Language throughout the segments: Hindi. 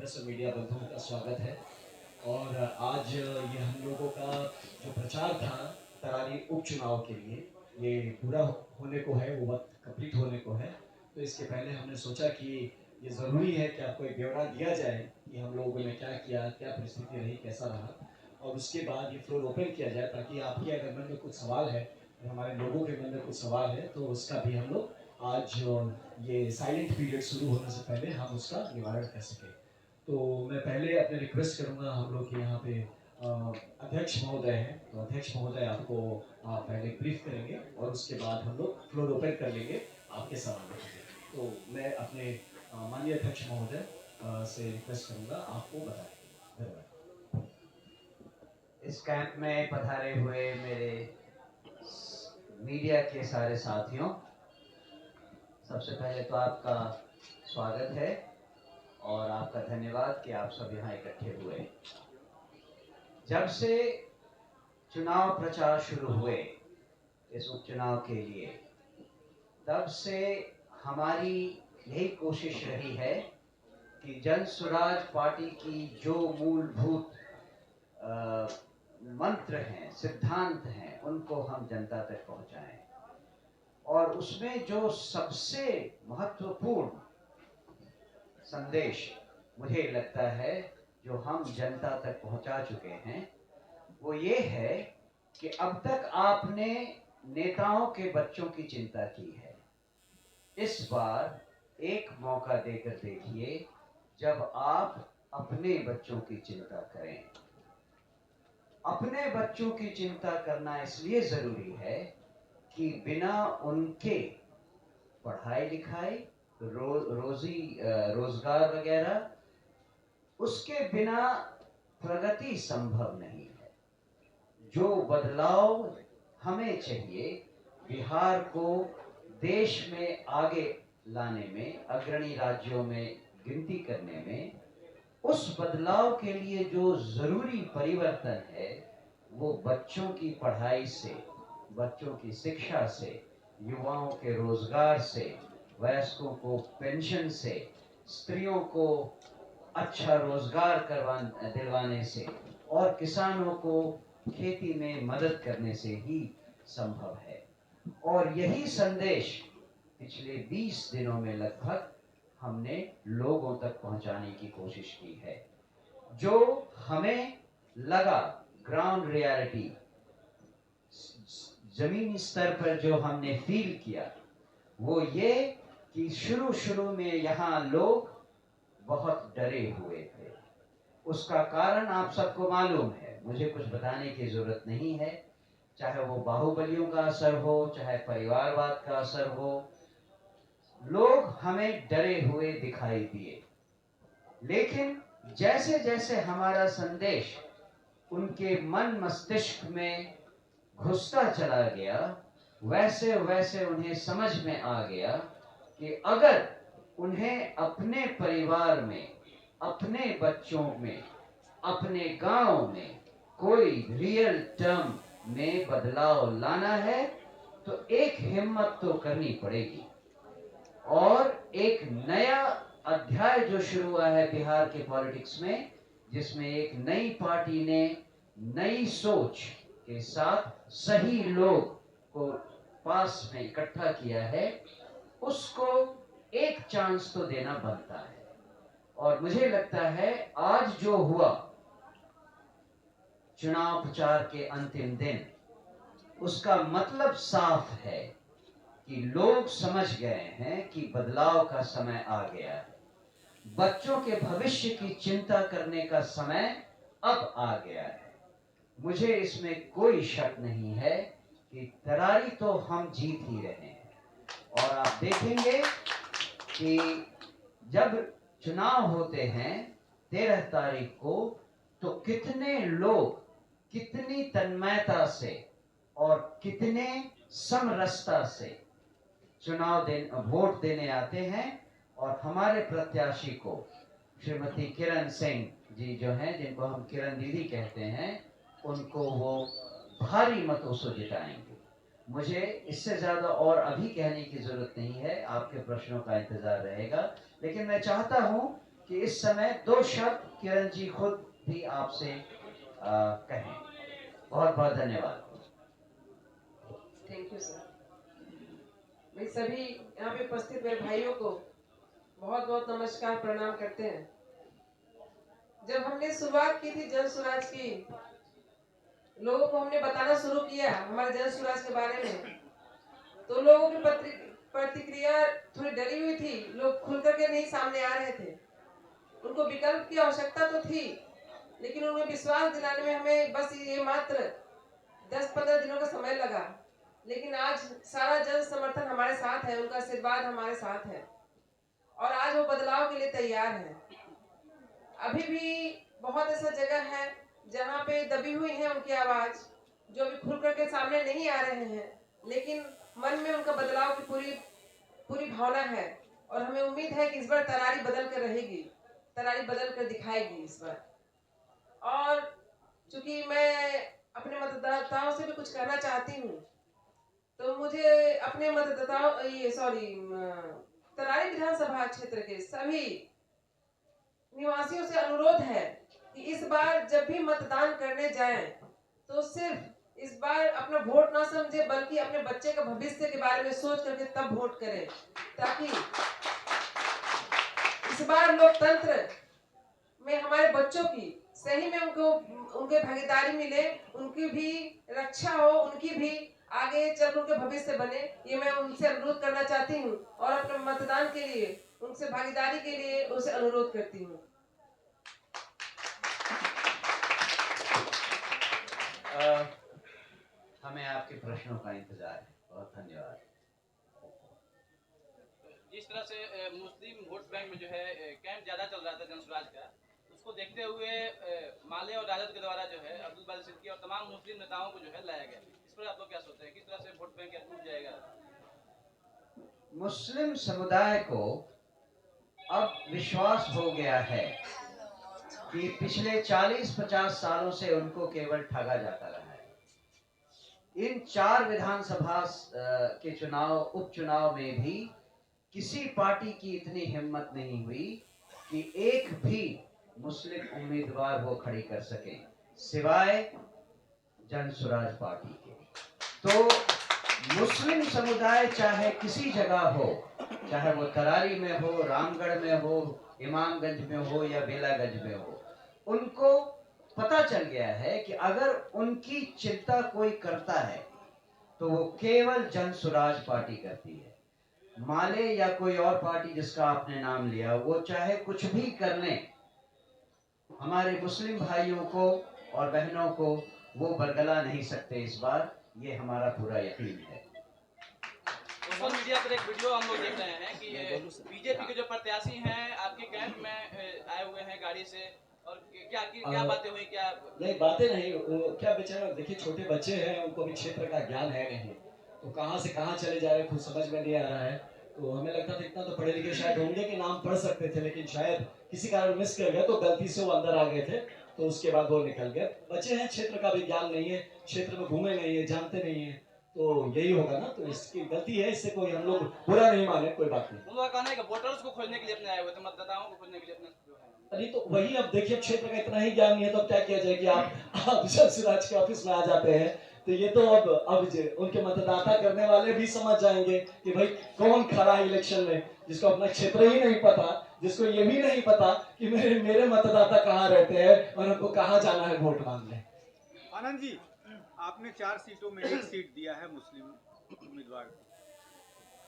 प्रेस और मीडिया बंधुओं का स्वागत है। और आज ये हम लोगों का जो प्रचार था तरारी उपचुनाव के लिए, ये पूरा होने को है, वो वक्त कंप्लीट होने को है। तो इसके पहले हमने सोचा कि ये ज़रूरी है कि आपको एक ब्यौरा दिया जाए कि हम लोगों ने क्या किया, क्या परिस्थिति रही, कैसा रहा, और उसके बाद ये फ्लोर ओपन किया जाए ताकि आपके अगर मन में कुछ सवाल है और हमारे लोगों के मन में कुछ सवाल है तो उसका भी हम लोग आज ये साइलेंट पीरियड शुरू होने से पहले हम उसका निवारण कर सकें। तो मैं पहले अपने रिक्वेस्ट करूंगा, हम लोग के यहाँ पे अध्यक्ष महोदय हैं, तो अध्यक्ष महोदय आपको पहले ब्रीफ करेंगे और उसके बाद हम लोग फ्लोर ओपन कर लेंगे आपके सवालों के लिए। तो मैं अपने माननीय अध्यक्ष महोदय से रिक्वेस्ट करूंगा, आपको बताएं। धन्यवाद। इस कैंप में पधारे हुए मेरे मीडिया के सारे साथियों, सबसे पहले तो आपका स्वागत है और आपका धन्यवाद कि आप सब यहाँ इकट्ठे हुए। जब से चुनाव प्रचार शुरू हुए इस उपचुनाव के लिए, तब से हमारी यही कोशिश रही है कि जन स्वराज पार्टी की जो मूलभूत मंत्र हैं, सिद्धांत हैं, उनको हम जनता तक पहुंचाएं। और उसमें जो सबसे महत्वपूर्ण संदेश मुझे लगता है जो हम जनता तक पहुंचा चुके हैं, वो ये है कि अब तक आपने नेताओं के बच्चों की चिंता की है। इस बार एक मौका देकर देखिए जब आप अपने बच्चों की चिंता करें। अपने बच्चों की चिंता करना इसलिए जरूरी है कि बिना उनके पढ़ाई लिखाई, रोजगार वगैरह, उसके बिना प्रगति संभव नहीं है। जो बदलाव हमें चाहिए बिहार को देश में आगे लाने में, अग्रणी राज्यों में गिनती करने में, उस बदलाव के लिए जो जरूरी परिवर्तन है वो बच्चों की पढ़ाई से, बच्चों की शिक्षा से, युवाओं के रोजगार से, वयस्कों को पेंशन से, स्त्रियों को अच्छा रोजगार दिलवाने से और किसानों को खेती में मदद करने से ही संभव है। और यही संदेश पिछले 20 दिनों में लगभग हमने लोगों तक पहुंचाने की कोशिश की है। जो हमें लगा ग्राउंड रियलिटी, जमीनी स्तर पर जो हमने फील किया, वो ये कि शुरू शुरू में यहाँ लोग बहुत डरे हुए थे। उसका कारण आप सबको मालूम है, मुझे कुछ बताने की जरूरत नहीं है। चाहे वो बाहुबलियों का असर हो, चाहे परिवारवाद का असर हो, लोग हमें डरे हुए दिखाई दिए। लेकिन जैसे जैसे हमारा संदेश उनके मन मस्तिष्क में घुसता चला गया, वैसे वैसे उन्हें समझ में आ गया कि अगर उन्हें अपने परिवार में, अपने बच्चों में, अपने गांव में कोई रियल टर्म में बदलाव लाना है तो एक हिम्मत तो करनी पड़ेगी। और एक नया अध्याय जो शुरू हुआ है बिहार के पॉलिटिक्स में, जिसमें एक नई पार्टी ने नई सोच के साथ सही लोग को पास में इकट्ठा किया है, उसको एक चांस तो देना बनता है। और मुझे लगता है आज जो हुआ चुनाव प्रचार के अंतिम दिन, उसका मतलब साफ है कि लोग समझ गए हैं कि बदलाव का समय आ गया है। बच्चों के भविष्य की चिंता करने का समय अब आ गया है। मुझे इसमें कोई शक नहीं है कि तरारी तो हम जीत ही रहे हैं। और आप देखेंगे कि जब चुनाव होते हैं 13 तारीख को, तो कितने लोग कितनी तन्मयता से और कितने समरसता से वोट देने आते हैं और हमारे प्रत्याशी को, श्रीमती किरण सिंह जी जो हैं, जिनको हम किरण दीदी कहते हैं, उनको वो भारी मतों से जिताएंगे। मुझे इससे ज्यादा और अभी कहने की जरूरत नहीं है, आपके प्रश्नों का इंतजार रहेगा। लेकिन मैं चाहता हूं कि इस समय 2 शब्द किरण जी खुद भी आपसे कहें। बहुत बहुत धन्यवाद। Thank you sir. मैं सभी यहाँ पे उपस्थित मेरे भाइयों को बहुत बहुत नमस्कार प्रणाम करते हैं। जब हमने शुरुआत की थी जन स्वराज की, लोगों को हमने बताना शुरू किया हमारे जन स्वराज के बारे में, तो लोगों की प्रतिक्रिया थोड़ी डरी हुई थी। लोग खुल करके नहीं सामने आ रहे थे। उनको विकल्प की आवश्यकता तो थी, लेकिन उन्हें विश्वास दिलाने में हमें बस ये मात्र 10-15 दिनों का समय लगा। लेकिन आज सारा जन समर्थन हमारे साथ है, उनका आशीर्वाद हमारे साथ है और आज वो बदलाव के लिए तैयार है। अभी भी बहुत ऐसा जगह है जहाँ पे दबी हुई है उनकी आवाज, जो अभी खुल करके सामने नहीं आ रहे हैं, लेकिन मन में उनका बदलाव की पूरी पूरी भावना है और हमें उम्मीद है कि इस बार तरारी बदल कर रहेगी, तरारी बदल कर दिखाएगी इस बार। और चूंकि मैं अपने मतदाताओं से भी कुछ कहना चाहती हूँ, तो मुझे अपने मतदाताओं तरारी विधानसभा क्षेत्र के सभी निवासियों से अनुरोध है कि इस बार जब भी मतदान करने जाएं, तो सिर्फ इस बार अपना वोट ना समझे, बल्कि अपने बच्चे का भविष्य के बारे में सोच करके तब वोट करें, ताकि इस बार लोकतंत्र में हमारे बच्चों की सही में उनके भागीदारी मिले, उनकी भी रक्षा हो, उनकी भी आगे चल उनके भविष्य बने। ये मैं उनसे अनुरोध करना चाहती हूँ और अपने मतदान के लिए उनसे भागीदारी के लिए उनसे अनुरोध करती हूँ। हमें आपके प्रश्नों का इंतजार है। बहुत धन्यवाद। जिस तरह से मुस्लिम वोट बैंक में जो है कैंप ज्यादा चल रहा था जनसुराज का, उसको देखते हुए माले और राजद के द्वारा जो है अब्दुल बारी सिद्दीकी और तमाम मुस्लिम नेताओं को जो है लाया गया। इस पर आप लोग क्या सोचते हैं, किस तरह से वोट बैंक टूट जाएगा? मुस्लिम समुदाय को अब विश्वास हो गया है कि पिछले 40-50 सालों से उनको केवल ठगा जाता रहा है। इन 4 विधानसभा के उपचुनाव में भी किसी पार्टी की इतनी हिम्मत नहीं हुई कि एक भी मुस्लिम उम्मीदवार वो खड़ी कर सके, सिवाय जनसुराज पार्टी के। तो मुस्लिम समुदाय चाहे किसी जगह हो, चाहे वो तरारी में हो, रामगढ़ में हो, इमामगंज में हो या बेलागंज में हो, उनको पता चल गया है कि अगर उनकी चिंता कोई करता है तो वो केवल जनसुराज पार्टी करती है। माले या कोई और पार्टी जिसका आपने नाम लिया, वो चाहे कुछ भी कर लें, हमारे मुस्लिम भाइयों को और बहनों को वो बरगला नहीं सकते इस बार। ये हमारा पूरा यकीन है। सोशल मीडिया पर एक वीडियो हम लोग देख रहे हैं कि बीजेपी के जो प्रत्याशी हैं आपके कैंप में आए हुए हैं गाड़ी से, और क्या बातें हुई? क्या नहीं, बातें नहीं, क्या बेचारा, देखिए छोटे बच्चे हैं, उनको भी क्षेत्र का ज्ञान है नहीं, तो कहाँ से कहाँ चले जा रहे खुद समझ में नहीं आ रहा है। तो हमें लगता था इतना तो पढ़े लिखे शायद होंगे कि नाम पढ़ सकते थे, लेकिन शायद किसी कारण मिस कर गए, तो गलती से वो अंदर आ गए थे, तो उसके बाद वो निकल गए। बच्चे हैं, क्षेत्र का भी ज्ञान नहीं है, क्षेत्र में घूमे नहीं है, जानते नहीं है, तो यही होगा ना। तो इसकी गलती है, इससे कोई हम लोग बुरा नहीं माने, कोई बात नहीं। उनका कहना है कि वोटर्स को खोजने के लिए अपने आए हुए थे, मतदाताओं को खोजने के लिए अपने। अरे तो वही, अब देखिए क्षेत्र का इतना ही ज्ञान नहीं है तो अब क्या किया जाए कि आप जनसुराज के ऑफिस में आ जाते हैं, तो ये तो अब उनके मतदाता करने वाले भी समझ जाएंगे कि भाई कौन खड़ा है इलेक्शन में, जिसको अपना क्षेत्र ही नहीं पता, जिसको ये भी नहीं पता कि मेरे मतदाता कहाँ रहते हैं और उनको कहाँ जाना है वोट मांगने। आनंद जी, आपने 4 सीटों में 1 सीट दिया है मुस्लिम उम्मीदवार को।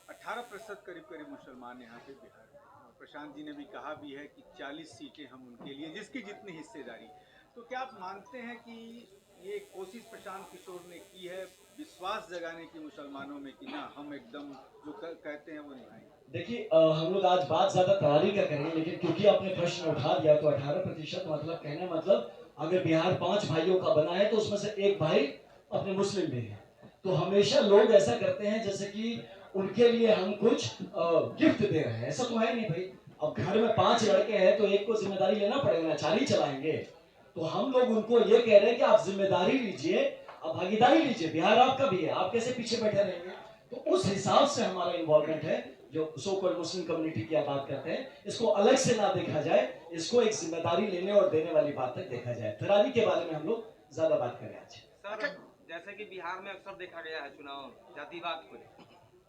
18% करीब मुसलमान यहाँ पे बिहार में। प्रशांत जी ने भी कहा भी है कि 40 सीटें हम उनके लिए, जिसकी जितनी हिस्सेदारी। तो क्या आप मानते हैं कि ये कोशिश प्रशांत किशोर ने की है विश्वास जगाने की मुसलमानों में कि ना हम एकदम जो कहते हैं वो निभाएंगे? देखिए, हम लोग आज बात ज्यादा तैयारी का करेंगे, लेकिन क्योंकि आपने प्रश्न उठा दिया तो 18% मतलब कहने मतलब अगर बिहार 5 भाइयों का बना है तो उसमें से एक भाई अपने मुस्लिम भी है। तो हमेशा लोग ऐसा करते हैं जैसे कि उनके लिए हम कुछ गिफ्ट दे रहे हैं, ऐसा तो है नहीं भाई। अब घर में 5 लड़के हैं तो एक को जिम्मेदारी लेना पड़ेगा ना, 4 ही चलाएंगे। तो हम लोग उनको ये कह रहे हैं कि आप जिम्मेदारी लीजिए, आप भागीदारी लीजिए, बिहार आपका भी है, आप कैसे पीछे बैठे रहेंगे। तो उस हिसाब से हमारा इन्वॉल्वमेंट है। जो सो कॉल्ड मुस्लिम कम्युनिटी की आप बात करते हैं, इसको अलग से ना देखा जाए, इसको एक जिम्मेदारी लेने और देने वाली बात तक देखा जाए। तरारी के बारे में हम लोग ज्यादा बात करें आज। सर, जैसे कि बिहार में अक्सर देखा गया है चुनाव में जातिवाद को,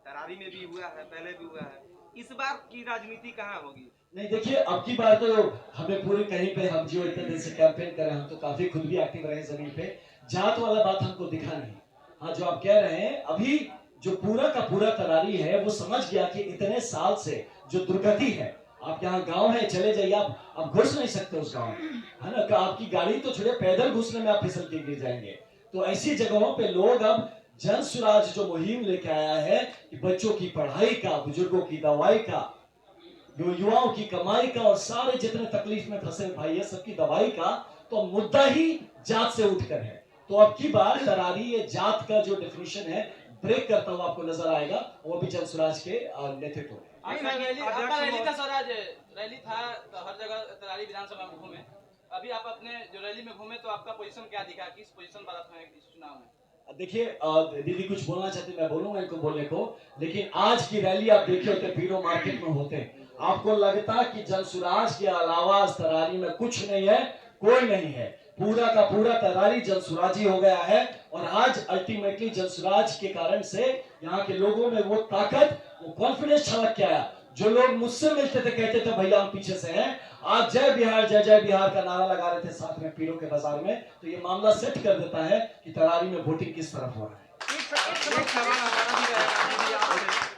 तरारी में भी हुआ है, पहले भी हुआ है, इस बार की राजनीति कहाँ होगी? नहीं देखिए, अब की बार तो हमें पूरे कहीं पे, हम जो इतने दिन से कैंपेन कर रहे हैं, हम तो काफी खुद भी एक्टिव रहे जमीन पे, जात वाला बात हमको दिखा नहीं। हाँ, जो आप कह रहे हैं, अभी जो पूरा का पूरा तरारी है वो समझ गया कि इतने साल से जो दुर्गति है, आप यहाँ गांव है, चले जाइए, आप घुस नहीं सकते उस गांव में, है ना, आपकी गाड़ी तो छोड़े, पैदल घुसने में आप फिसल के गिर जाएंगे। तो ऐसी जगहों पे लोग अब जन सुराज जो मुहिम लेके आया है कि बच्चों की पढ़ाई का, बुजुर्गों की दवाई का, जो युवाओं की कमाई का, और सारे जितने तकलीफ में फंसे भाई है सबकी दवाई का, तो मुद्दा ही जात से उठकर है। तो अब की बार तरारी ये जात का जो डेफिनेशन है ब्रेक करता हुआ आपको नजर आएगा, वो भी जन सुराज के नेतृत्व में। आपका रैली था स्वराज, रैली था तो हर जगह तरारी विधानसभा में घूमे, अभी आप अपने जो रैली में घूमे तो आपका पोजीशन क्या दिखा, किस पोजीशन पर आप हैं इस चुनाव में? देखिए, दीदी कुछ बोलना चाहती, मैं बोलूंगा इनको बोलने को, लेकिन आज की रैली आप देखे होते पीरो मार्केट में होते, आपको लगता कि जन सुराज के अलावा इस तरारी में कुछ नहीं है, कोई नहीं है, पूरा का पूरा तरारी जन सुराजी हो गया है। और आज अल्टीमेटली जन सुराज के कारण से यहाँ के लोगों में वो ताकत, वो कॉन्फिडेंस छलक के आया। जो लोग मुझसे मिलते थे कहते थे भैया हम पीछे से हैं, आज जय बिहार जय जय बिहार का नारा लगा रहे थे साथ में पीरों के बाजार में, तो ये मामला सेट कर देता है कि तरारी में वोटिंग किस तरफ हो रहा है। एक सवाल हमारा भी रहेगा।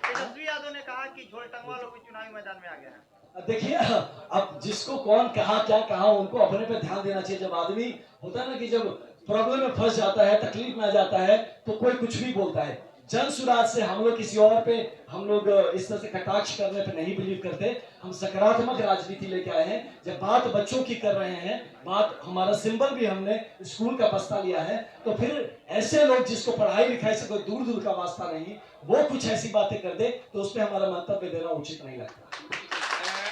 तेजस्वी यादव ने कहा कि झोलटंगवा लोग भी चुनावी मैदान में आ गए हैं। देखिए, अब जिसको कौन कहा क्या कहा, उनको अपने पे ध्यान देना चाहिए। जब आदमी होता है ना कि जब प्रॉब्लम में फंस जाता है, तकलीफ में आ जाता है, तो कोई कुछ भी बोलता है। जन सुराज से हम लोग किसी और पे, हम लोग इस तरह से कटाक्ष करने पे नहीं बिलीव करते, हम सकारात्मक राजनीति लेके आए हैं। जब बात बच्चों की कर रहे हैं, बात हमारा सिंबल भी हमने स्कूल का बस्ता लिया है, तो फिर ऐसे लोग जिसको पढ़ाई लिखाई से कोई दूर दूर का वास्ता नहीं, वो कुछ ऐसी बातें कर दे तो उस पर हमारा मंतव्य देना उचित नहीं लगता।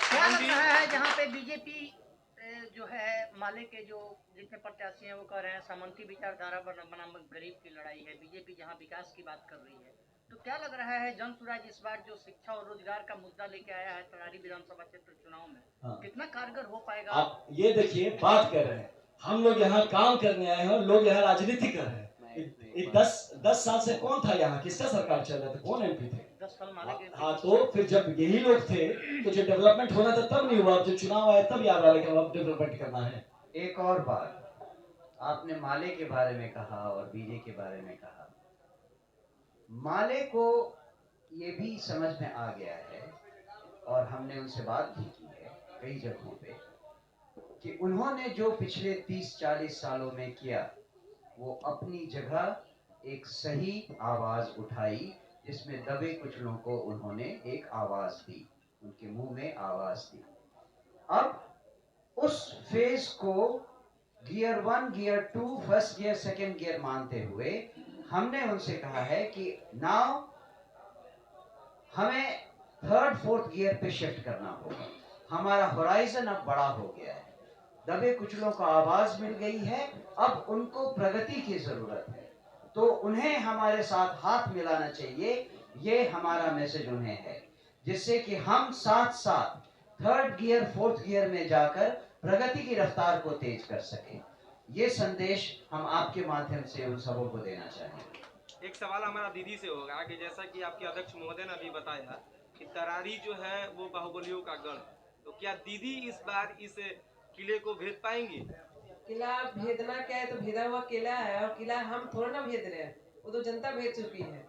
क्या लग रहा है जहाँ पे बीजेपी जो है माले के जो जितने प्रत्याशी हैं वो कह रहे हैं सामंती विचारधारा बनाम गरीब की लड़ाई है, बीजेपी जहाँ विकास की बात कर रही है, तो क्या लग रहा है जन सुराज इस बार जो शिक्षा और रोजगार का मुद्दा लेके आया है तरारी विधानसभा क्षेत्र चुनाव में, हाँ। कितना कारगर हो पाएगा? आप ये देखिए, बात कर रहे हैं, हम लोग यहाँ काम करने आए हैं, लोग यहाँ राजनीति कर रहे हैं। 10 साल से कौन था यहाँ, किसका सरकार चल रहा था, कौन एमपी थे? 10 साल माले के। हाँ, तो फिर जब यही लोग थे तो जो डेवलपमेंट होना था तब नहीं हुआ, जो चुनाव आया तब याद आ रहा कि अब डेवलपमेंट करना है। एक और बात, आपने माले के बारे में कहा और बीजे के बारे में कहा। माले को ये भी समझ में आ गया है, और हमने उनसे बात भी की है कई जगहों पे, कि उन्होंने जो पिछले 30-40 सालों में किया, वो अपनी जगह एक सही आवाज उठाई, जिसमें दबे कुचलों को उन्होंने एक आवाज दी, उनके मुंह में आवाज दी। अब उस फेज को gear 1, gear 2, first gear, second gear मानते हुए हमने उनसे कहा है कि नाउ हमें 3rd, 4th गियर पे शिफ्ट करना होगा। हमारा होराइजन अब बड़ा हो गया है, दबे कुचलों को आवाज मिल गई है, अब उनको प्रगति की जरूरत है, तो उन्हें हमारे साथ हाथ मिलाना चाहिए। ये हमारा मैसेज उन्हें है, जिससे कि हम साथ साथ 3rd गियर, 4th गियर में जाकर प्रगति की रफ्तार को तेज कर सकें। ये संदेश हम आपके माध्यम से उन सबों को देना चाहेंगे। एक सवाल हमारा दीदी से होगा कि जैसा कि आपके अध्यक्ष महोदय ने अभी बताया कि तरारी जो है वो बाहुबलियों का गढ़, तो क्या दीदी इस बार इस किले को भेद पाएंगी? किला भेदना क्या है, तो भेदा हुआ किला है, और किला हम थोड़ा ना भेद रहे हैं, वो तो जनता भेद चुकी है।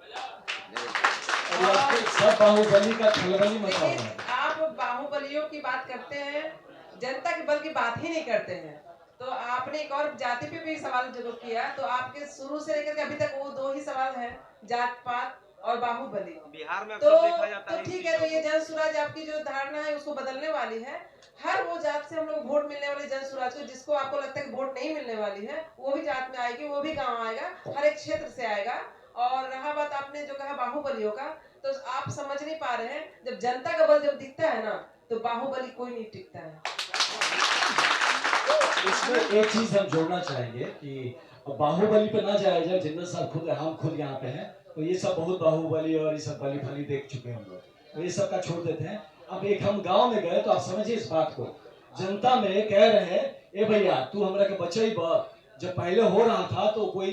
सब बाहुबली का खलबली मचा हुआ है। आप बाहुबलियों की बात करते हैं, जनता के बल की बात ही नहीं करते हैं। तो आपने एक और जाति पे भी सवाल जरूर किया, तो आपके शुरू से लेकर के अभी तक वो 2 ही सवाल है, जात पात और बाहुबली। बिहार में तो अक्सर देखा जाता है ठीक है, तो ये जन सुराज आपकी जो धारणा है उसको बदलने वाली है। हर वो जात से हम लोग वोट मिलने वाले जन सुराज को, जिसको आपको लगता है कि वोट नहीं मिलने वाली है, वो भी जात में आएगी, वो भी गांव आएगा, हर एक क्षेत्र से आएगा। और रहा बात आपने जो कहा बाहुबलियों का, तो आप समझ नहीं पा रहे हैं, जब जनता का बल जब दिखता है ना, तो बाहुबली कोई नहीं टिकता है। इसमें एक चीज हम जोड़ना चाहेंगे कि बाहुबली पे ना जाया जाए, जिन्ना साहब खुद, हम खुद यहाँ पे हैं, तो ये सब बहुत बाहुबली और ये सब बली फली देख चुके हैं हम लोग। तो ये सब का छोड़ देते हैं। अब एक हम गांव में गए तो आप समझिए इस बात को, जनता में कह रहे हैं ए भैया तू हमरा के बचाई बा। जब पहले हो रहा था तो कोई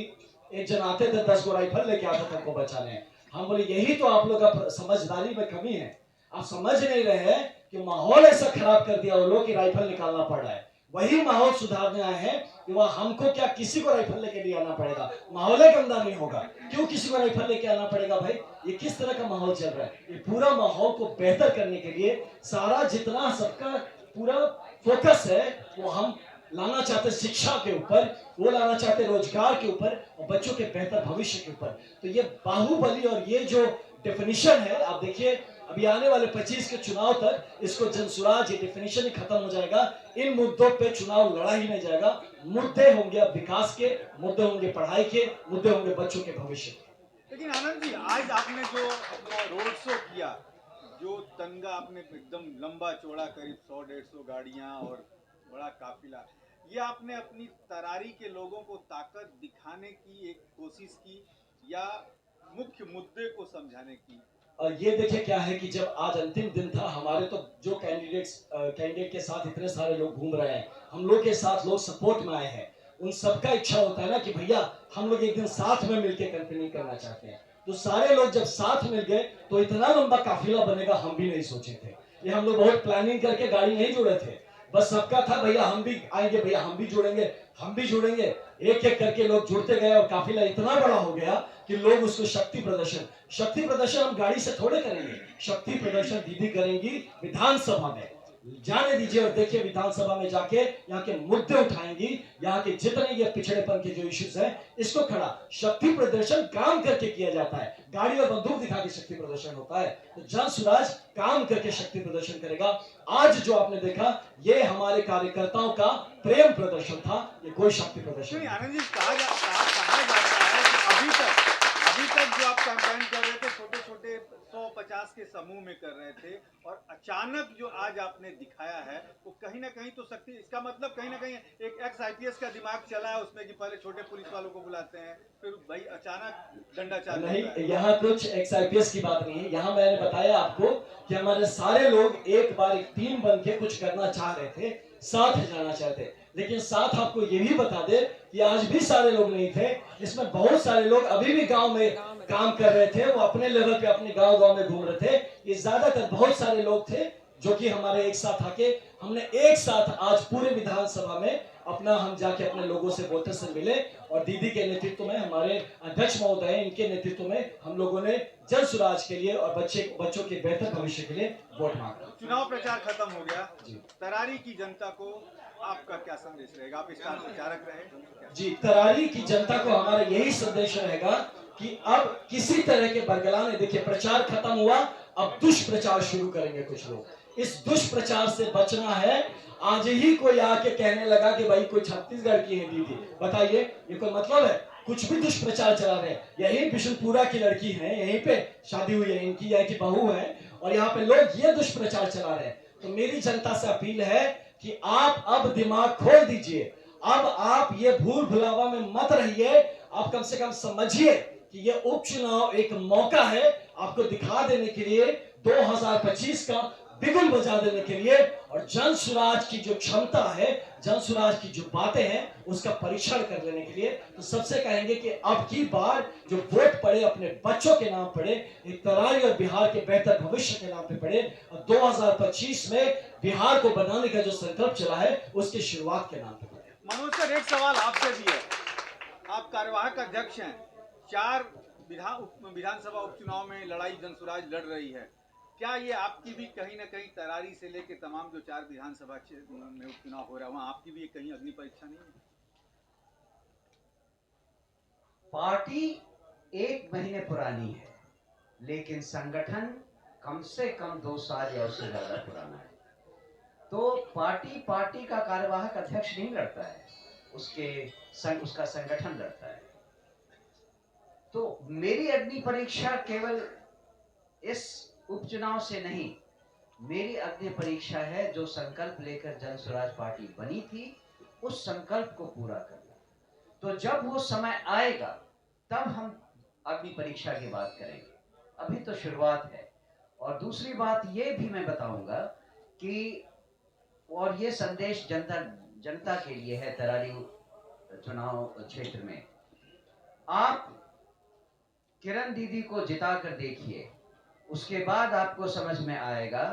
एक जन आते थे 10 गो राइफल लेके आता था हमको बचाने। हम बोले यही तो आप लोग का समझदारी में कमी है, आप समझ नहीं रहे हैं कि माहौल ऐसा खराब कर दिया वो लोग कि राइफल निकालना पड़ रहा है। वही माहौल सुधारने आए हैं कि वह हमको क्या किसी को राइफल लेके नहीं आना पड़ेगा, माहौल गंदा नहीं होगा। क्यों किसी को राइफल लेके आना पड़ेगा भाई? ये किस तरह का माहौल चल रहा है? ये पूरा माहौल को बेहतर करने के लिए सारा जितना सबका पूरा फोकस है वो हम लाना चाहते शिक्षा के ऊपर, वो लाना चाहते रोजगार के ऊपर और बच्चों के बेहतर भविष्य के ऊपर। तो ये बाहुबली और ये जो डेफिनेशन है, आप देखिए अभी आने वाले 25 के चुनाव तक इसको जनसुराज ये डेफिनेशन ही खत्म हो जाएगा। इन मुद्दों पे चुनाव लड़ा ही नहीं जाएगा। मुद्दे होंगे अब विकास के, मुद्दे होंगे पढ़ाई के, मुद्दे होंगे बच्चों के भविष्य के। लेकिन आनंद जी, आज आपने जो अपना रोड शो किया, जो तनगा आपने एकदम लंबा चौड़ा करीब 100-150 गाड़ियां और बड़ा काफिला, ये आपने अपनी तरारी के लोगों को ताकत दिखाने की एक कोशिश की या मुख्य मुद्दे को समझाने की? और ये देखिए क्या है कि जब आज अंतिम दिन था, हमारे तो जो कैंडिडेट के साथ इतने सारे लोग घूम रहे हैं, हम लोग के साथ लोग सपोर्ट में आए हैं, उन सबका इच्छा होता है ना कि भैया हम लोग एक दिन साथ में मिलकर कैंपेनिंग करना चाहते हैं। तो सारे लोग जब साथ मिल गए तो इतना लंबा काफिला बनेगा हम भी नहीं सोचे थे। ये हम लोग बहुत प्लानिंग करके गाड़ी नहीं जोड़े थे, बस सबका था भैया हम भी आएंगे, भैया हम भी जुड़ेंगे, हम भी जुड़ेंगे। एक एक करके लोग जुड़ते गए और काफिला इतना बड़ा हो गया कि लोग उसको शक्ति प्रदर्शन हम गाड़ी से थोड़े करेंगे, शक्ति प्रदर्शन दीदी करेंगी विधानसभा में। जाने दीजिए और देखिए विधानसभा में जाके यहाँ के मुद्दे उठाएंगी, यहाँ के जितने ये पिछड़ेपन के जो इश्यूज हैं इसको खड़ा। शक्ति प्रदर्शन काम करके किया जाता है, गाड़ी और बंदूक दिखा के शक्ति प्रदर्शन होता है। तो जन सुराज काम करके शक्ति प्रदर्शन करेगा। आज जो आपने देखा ये हमारे कार्यकर्ताओं का प्रेम प्रदर्शन था, ये कोई शक्ति प्रदर्शन नहीं। आनंद जी, कहा जाता है कि अभी तक जो आप कैंपेन कर रहे थे छोटे छोटे 100-50 के समूह में कर रहे थे, और अचानक जो आज आपने दिखाया है वो कहीं ना कहीं तो शक्ति, इसका मतलब कहीं ना कहीं एक एक्स IPS का दिमाग चला है उसमें कि पहले छोटे पुलिस वालों को बुलाते हैं, फिर भाई अचानक डंडा चालू नहीं, यहाँ कुछ एक्स IPS की बात नहीं है। यहाँ मैंने बताया आपको कि हमारे सारे लोग एक बार एक टीम बन के कुछ करना चाह रहे थे, साथ जाना चाहते, लेकिन साथ आपको ये भी बता दे कि आज भी सारे लोग नहीं थे। इसमें बहुत सारे लोग अभी भी गांव में काम कर रहे थे, वो अपने लेवल पे अपने गांव में घूम रहे थे। ये ज्यादातर बहुत सारे लोग थे जो कि हमारे एक साथ आके हमने एक साथ आज पूरे विधानसभा में अपना हम जाके अपने लोगों से वोटर से मिले, और दीदी के नेतृत्व में, हमारे अध्यक्ष महोदय इनके नेतृत्व में हम लोगों ने जन सुराज के लिए और बच्चों के बेहतर भविष्य के लिए वोट मांगा। चुनाव प्रचार खत्म हो गया, तरारी की जनता को आपका क्या संदेश रहेगा? आप स्टार प्रचारक रहे जी, तरारी की जनता को हमारा यही संदेश रहेगा कि अब किसी तरह के बरगलाने, देखिए प्रचार खत्म हुआ, अब दुष्प्रचार शुरू करेंगे कुछ लोग। इस दुष्प्रचार से बचना है। आज ही कोई आके कहने लगा कि भाई कोई छत्तीसगढ़ की है दीदी, बताइए ये कोई मतलब है? कुछ भी दुष्प्रचार चला रहे हैं। यही बिशुनपुरा की लड़की है, यहीं पे शादी हुई है इनकी, यहाँ की बहू है, और यहाँ पे लोग ये दुष्प्रचार चला रहे हैं। तो मेरी जनता से अपील है कि आप अब दिमाग खोल दीजिए, अब आप ये भूल भुलावा में मत रहिए। आप कम से कम समझिए कि ये उपचुनाव एक मौका है आपको दिखा देने के लिए, 2025 का बिगुल बजा देने के लिए, और जन सुराज की जो क्षमता है, जन सुराज की जो बातें हैं उसका परीक्षण कर लेने के लिए। तो सबसे कहेंगे कि अब की बार जो वोट पड़े अपने बच्चों के नाम पड़े, एक तरारी और बिहार के बेहतर भविष्य के नाम पे पड़े, और 2025 में बिहार को बनाने का जो संकल्प चला है उसकी शुरुआत के नाम पे पड़े। मनोज सर, एक सवाल आपसे भी है, आप कार्यवाहक अध्यक्ष हैं, 4 विधानसभा उपचुनाव में लड़ाई जनसुराज लड़ रही है, क्या ये आपकी भी कहीं ना कहीं तरारी से लेके तमाम जो 4 विधानसभा में उपचुनाव हो रहा है वहाँ आपकी भी कहीं अग्नि परीक्षा नहीं है? पार्टी 1 महीने पुरानी है, लेकिन संगठन कम से कम 2 साल या उससे ज्यादा पुराना है। तो पार्टी का कार्यवाहक अध्यक्ष नहीं लड़ता है, उसका संगठन लड़ता है। तो मेरी अग्नि परीक्षा केवल इस उपचुनाव से नहीं, मेरी अग्नि परीक्षा है जो संकल्प लेकर जन सुराज पार्टी बनी थी, उस संकल्प को पूरा करना। तो जब वो समय आएगा तब हम अग्नि परीक्षा की बात करेंगे, अभी तो शुरुआत है। और दूसरी बात ये भी मैं बताऊंगा कि और ये संदेश जनता के लिए है तरारी चुनाव क्षेत्र में। आप किरण दीदी को जिता कर देखिए, उसके बाद आपको समझ में आएगा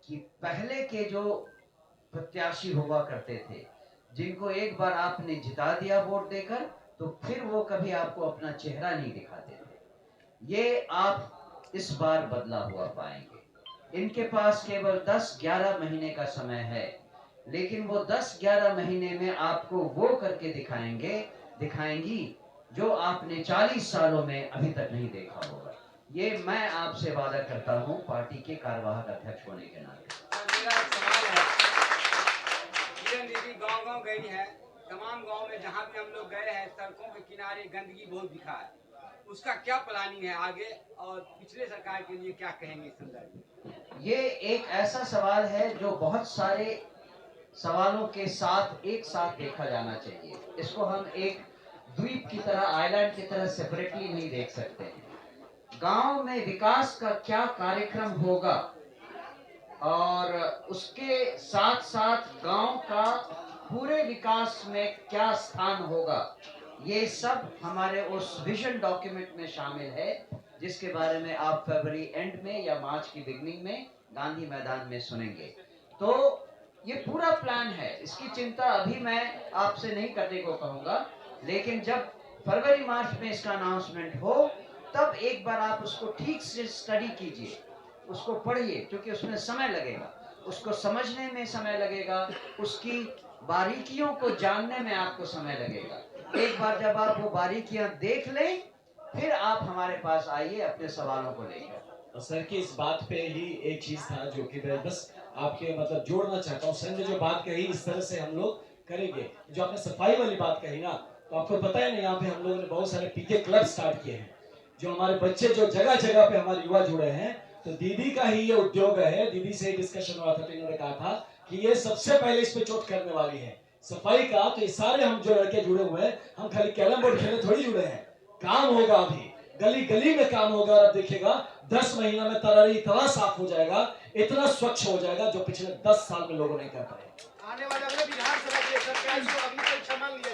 कि पहले के जो प्रत्याशी हुआ करते थे, जिनको एक बार आपने जिता दिया वोट देकर, तो फिर वो कभी आपको अपना चेहरा नहीं दिखाते थे। ये आप इस बार बदला हुआ पाएंगे। इनके पास केवल 10-11 महीने का समय है, लेकिन वो 10-11 महीने में आपको वो करके दिखाएंगी जो आपने 40 सालों में अभी तक नहीं देखा होगा। ये मैं आपसे वादा करता हूं पार्टी के कार्यवाहक अध्यक्ष होने के नाते। मेरा एक सवाल है, किरण दीदी गांव-गांव गई है, तमाम गांव में जहां भी हम लोग गए हैं सड़कों के किनारे गंदगी बहुत दिखा है, उसका क्या प्लानिंग है आगे और पिछले सरकार के लिए क्या कहेंगे इस संदर्भ में? ये एक ऐसा सवाल है जो बहुत सारे सवालों के साथ एक साथ देखा जाना चाहिए। इसको हम एक द्वीप की तरह, आइलैंड की तरह सेपरेटली नहीं देख सकते हैं। गांव में विकास का क्या कार्यक्रम होगा और उसके साथ साथ गांव का पूरे विकास में क्या स्थान होगा, ये सब हमारे उस विजन डॉक्यूमेंट में शामिल है, जिसके बारे में आप फरवरी एंड में या मार्च की बिगनिंग में गांधी मैदान में सुनेंगे। तो ये पूरा प्लान है, इसकी चिंता अभी मैं आपसे नहीं करने को कहूंगा, लेकिन जब फरवरी मार्च में इसका अनाउंसमेंट हो तब एक बार आप उसको ठीक से स्टडी कीजिए, उसको पढ़िए, क्योंकि उसमें समय लगेगा, उसको समझने में समय लगेगा, उसकी बारीकियों को जानने में आपको समय लगेगा। एक बार जब आप वो बारीकियां देख लें, फिर आप हमारे पास आइए अपने सवालों को लेकर। सर की इस बात पे ही एक चीज था जो कि मैं बस आपके मतलब जोड़ना चाहता हूँ। सर ने जो बात कही इस तरह से हम लोग करेंगे। जो आपने सफाई वाली बात कही ना, तो आपको पता है ना, यहाँ पे हम लोगों ने बहुत सारे पीके क्लब स्टार्ट किए हैं, जो हमारे बच्चे जो जगह जगह पे हमारे युवा जुड़े हैं। तो दीदी का ही ये उद्योग है। दीदी से डिस्कशन हुआ था तो इन्होंने कहा था कि ये सबसे पहले इस पे चोट करने वाली है सफाई का। तो ये सारे हम जो लड़के जुड़े हुए हैं, हम खाली कैरम बोर्ड खेलने थोड़ी जुड़े हैं, काम होगा अभी गली गली में काम होगा। और अब देखिएगा 10 महीना में तरारी इतना साफ हो जाएगा, इतना स्वच्छ हो जाएगा जो पिछले 10 साल में लोगों ने कर पाए। आने वाले अगले विधानसभा के सरकार को अभी कोई क्षमा लिया